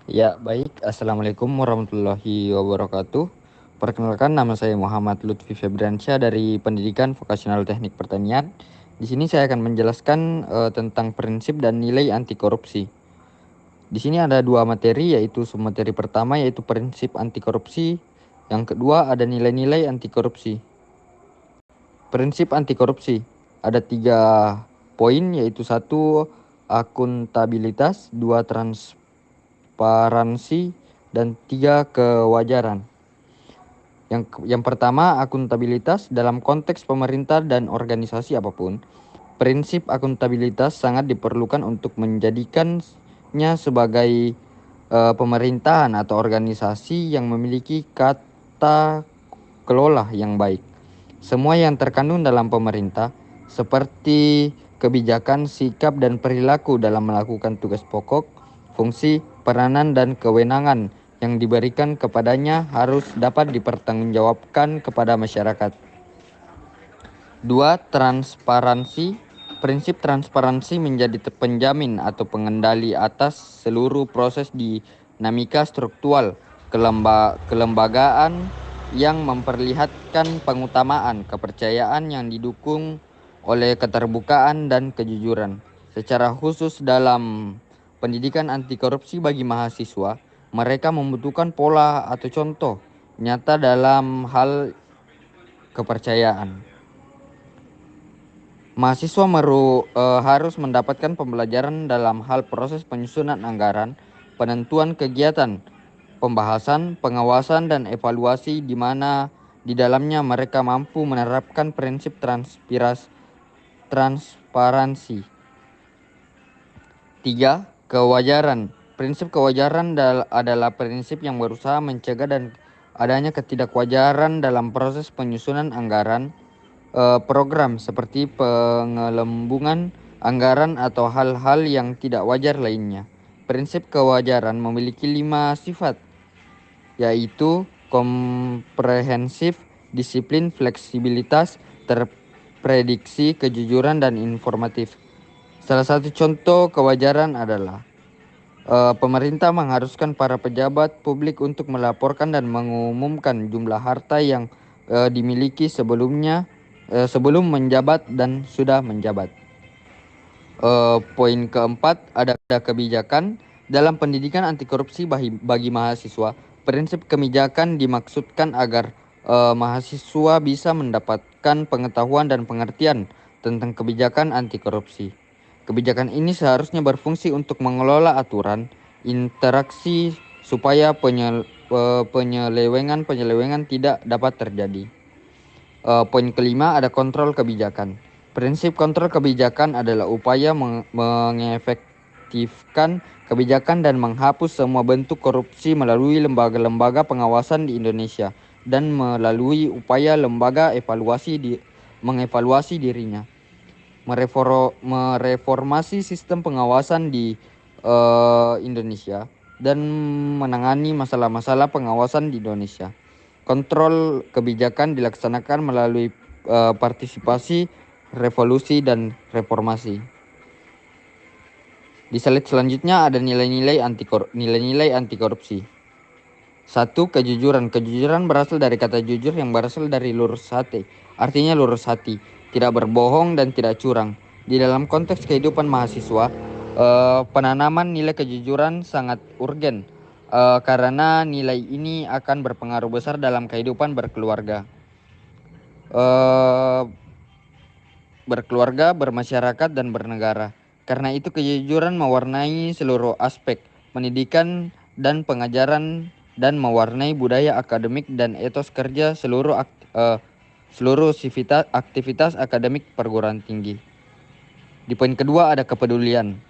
Ya, baik. Assalamualaikum warahmatullahi wabarakatuh. Perkenalkan, nama saya Muhammad Lutfi Febriansyah dari Pendidikan Vokasional Teknik Pertanian. Di sini saya akan menjelaskan tentang prinsip dan nilai anti korupsi. Di sini ada dua materi, yaitu submateri pertama yaitu prinsip anti korupsi, yang kedua ada nilai-nilai anti korupsi. Prinsip anti korupsi ada 3 poin, yaitu 1 akuntabilitas, 2 transparansi, dan 3 kewajaran. Yang pertama, akuntabilitas. Dalam konteks pemerintah dan organisasi apapun, prinsip akuntabilitas sangat diperlukan untuk menjadikannya sebagai pemerintahan atau organisasi yang memiliki tata kelola yang baik. Semua yang terkandung dalam pemerintah, seperti kebijakan, sikap, dan perilaku dalam melakukan tugas pokok, fungsi, peranan, dan kewenangan yang diberikan kepadanya harus dapat dipertanggungjawabkan kepada masyarakat. 2. Transparansi. Prinsip transparansi menjadi penjamin atau pengendali atas seluruh proses dinamika struktural kelembagaan yang memperlihatkan pengutamaan kepercayaan yang didukung oleh keterbukaan dan kejujuran. Secara khusus dalam pendidikan anti korupsi bagi mahasiswa, mereka membutuhkan pola atau contoh nyata dalam hal kepercayaan. Mahasiswa harus mendapatkan pembelajaran dalam hal proses penyusunan anggaran, penentuan kegiatan, pembahasan, pengawasan, dan evaluasi, di mana di dalamnya mereka mampu menerapkan prinsip transparansi. 3. Kewajaran. Prinsip kewajaran adalah prinsip yang berusaha mencegah dan adanya ketidakwajaran dalam proses penyusunan anggaran, program seperti pengelembungan anggaran atau hal-hal yang tidak wajar lainnya. Prinsip kewajaran memiliki 5 sifat, yaitu komprehensif, disiplin, fleksibilitas, terprediksi, kejujuran, dan informatif. Salah satu contoh kewajaran adalah pemerintah mengharuskan para pejabat publik untuk melaporkan dan mengumumkan jumlah harta yang dimiliki sebelum menjabat dan sudah menjabat. Poin keempat, ada kebijakan dalam pendidikan anti korupsi bagi mahasiswa. Prinsip kebijakan dimaksudkan agar mahasiswa bisa mendapatkan pengetahuan dan pengertian tentang kebijakan anti korupsi. Kebijakan ini seharusnya berfungsi untuk mengelola aturan, interaksi supaya penyelewengan tidak dapat terjadi. Poin kelima, ada kontrol kebijakan. Prinsip kontrol kebijakan adalah upaya mengefektifkan kebijakan dan menghapus semua bentuk korupsi melalui lembaga-lembaga pengawasan di Indonesia dan melalui upaya lembaga mengevaluasi dirinya. Mereformasi sistem pengawasan di Indonesia dan menangani masalah-masalah pengawasan di Indonesia. Kontrol kebijakan dilaksanakan melalui partisipasi, revolusi, dan reformasi. Di slide selanjutnya ada nilai-nilai anti korupsi. 1. Kejujuran. Kejujuran berasal dari kata jujur yang berasal dari lurus hati. Artinya lurus hati, tidak berbohong dan tidak curang. Di dalam konteks kehidupan mahasiswa, penanaman nilai kejujuran sangat urgen karena nilai ini akan berpengaruh besar dalam kehidupan bermasyarakat, dan bernegara. Karena itu kejujuran mewarnai seluruh aspek pendidikan dan pengajaran dan mewarnai budaya akademik dan etos kerja seluruh aktivitas akademik perguruan tinggi. Di poin kedua ada kepedulian.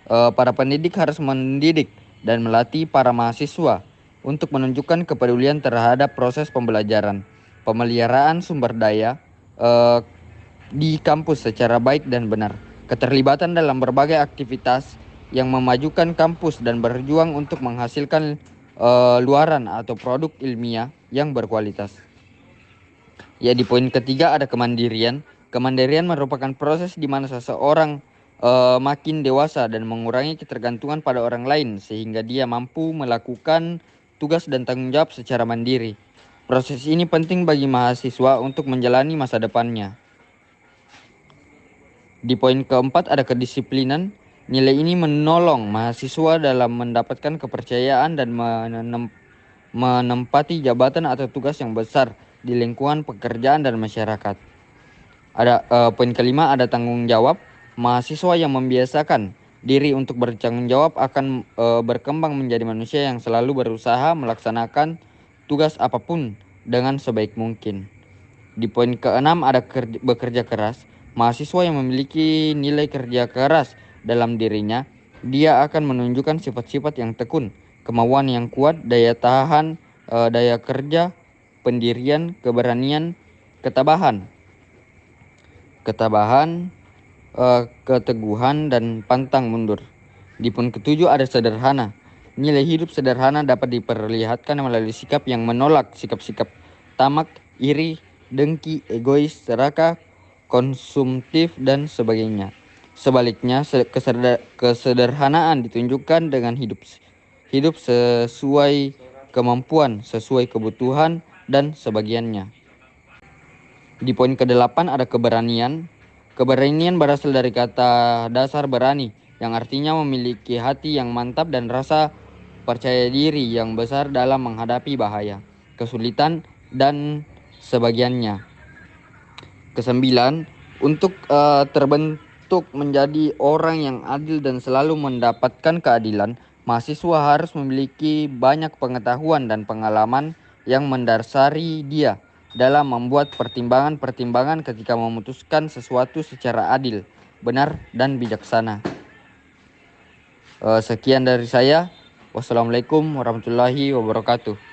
Para pendidik harus mendidik dan melatih para mahasiswa untuk menunjukkan kepedulian terhadap proses pembelajaran, pemeliharaan sumber daya di kampus secara baik dan benar, keterlibatan dalam berbagai aktivitas yang memajukan kampus dan berjuang untuk menghasilkan luaran atau produk ilmiah yang berkualitas. Ya, di poin ketiga ada kemandirian. Kemandirian merupakan proses di mana seseorang makin dewasa dan mengurangi ketergantungan pada orang lain sehingga dia mampu melakukan tugas dan tanggung jawab secara mandiri. Proses ini penting bagi mahasiswa untuk menjalani masa depannya. Di poin keempat ada kedisiplinan. Nilai ini menolong mahasiswa dalam mendapatkan kepercayaan dan menempati jabatan atau tugas yang besar di lingkungan pekerjaan dan masyarakat. Poin kelima ada tanggung jawab. Mahasiswa yang membiasakan diri untuk bertanggung jawab akan berkembang menjadi manusia yang selalu berusaha melaksanakan tugas apapun dengan sebaik mungkin. Di poin keenam ada bekerja keras. Mahasiswa yang memiliki nilai kerja keras dalam dirinya, dia akan menunjukkan sifat-sifat yang tekun, kemauan yang kuat, daya tahan, daya kerja, pendirian, keberanian, ketabahan, keteguhan, dan pantang mundur. Di poin ketujuh ada sederhana. Nilai hidup sederhana dapat diperlihatkan melalui sikap yang menolak sikap-sikap tamak, iri, dengki, egois, serakah, konsumtif, dan sebagainya. Sebaliknya, kesederhanaan ditunjukkan dengan hidup sesuai kemampuan, sesuai kebutuhan, dan sebagiannya. Di poin ke-8 ada keberanian. Keberanian berasal dari kata dasar berani, yang artinya memiliki hati yang mantap dan rasa percaya diri yang besar dalam menghadapi bahaya, kesulitan, dan sebagiannya. Kesembilan, untuk terbentuk menjadi orang yang adil dan selalu mendapatkan keadilan, mahasiswa harus memiliki banyak pengetahuan dan pengalaman yang mendasari dia dalam membuat pertimbangan-pertimbangan ketika memutuskan sesuatu secara adil, benar, dan bijaksana. Sekian dari saya. Wassalamualaikum warahmatullahi wabarakatuh.